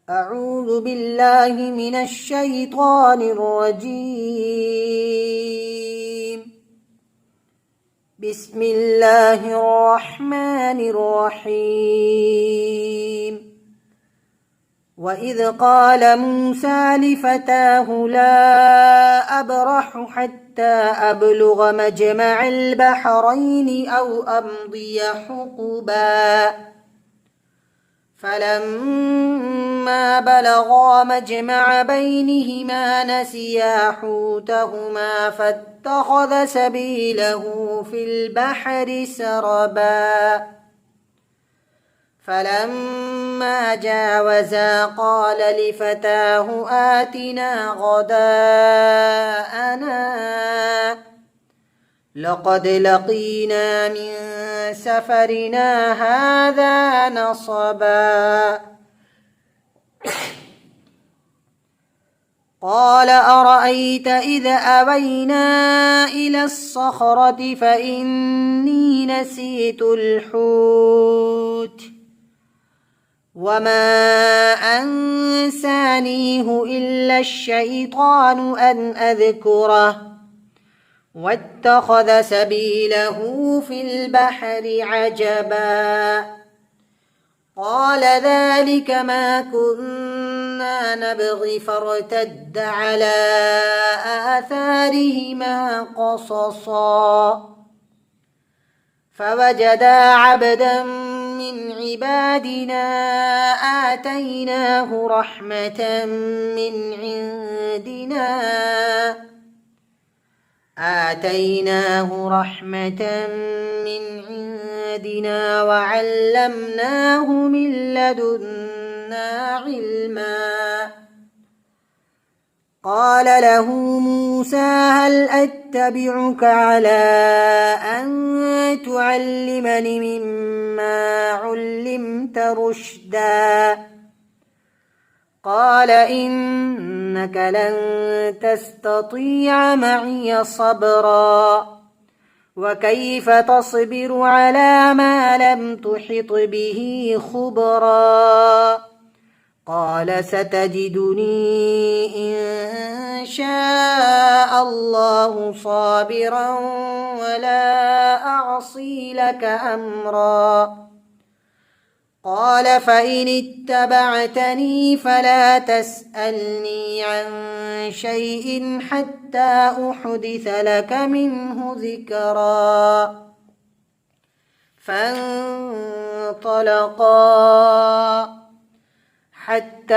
أعوذ بالله من الشيطان الرجيم. بسم الله الرحمن الرحيم. وإذ قال موسى لفتاه لا أبرح حتى أبلغ مجمع البحرين أو أمضي حقبا فلما بلغا مجمع بينهما نسيا حوتهما فاتخذ سبيله في البحر سربا فلما جاوزا قال لفتاه آتنا غداءنا لقد لقينا من سفرنا هذا نصبا قال أرأيت إذا أوينا إلى الصخرة فإني نسيت الحوت وما أنسانيه إلا الشيطان أن أذكره واتخذ سبيله في البحر عجبا قال ذلك ما كنا نبغي فارتد على آثارهما قصصا فوجدا عبدا من عبادنا آتيناه رحمة من عندنا وعلمناه من لدنا علما قال له موسى هل أتبعك على أن تعلمني مما علمت رشدا قال إنك لن تستطيع معي صبرا وكيف تصبر على ما لم تحط به خبرا قال ستجدني إن شاء الله صابرا ولا أعصي لك أمرا قال فإن اتبعتني فلا تسألني عن شيء حتى أحدث لك منه ذكرا فانطلقا حتى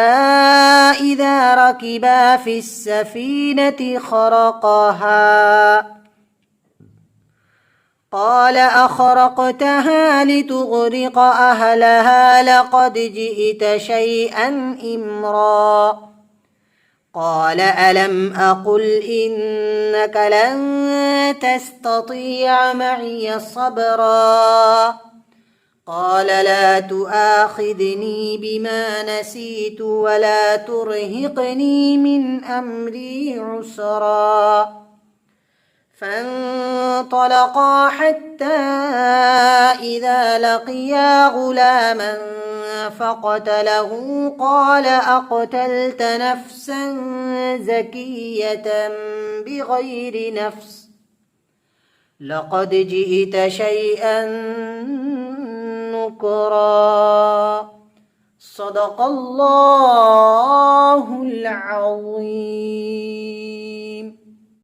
إذا ركبا في السفينة خرقها قال أخرقتها لتغرق أهلها لقد جئت شيئا إمرا قال ألم أقل إنك لن تستطيع معي صبرا قال لا تؤاخذني بما نسيت ولا ترهقني من أمري عسرا فانطلقا حتى إذا لقيا غلاما فقتله قال أقتلت نفسا زكية بغير نفس لقد جئت شيئا نكرا صدق الله العظيم.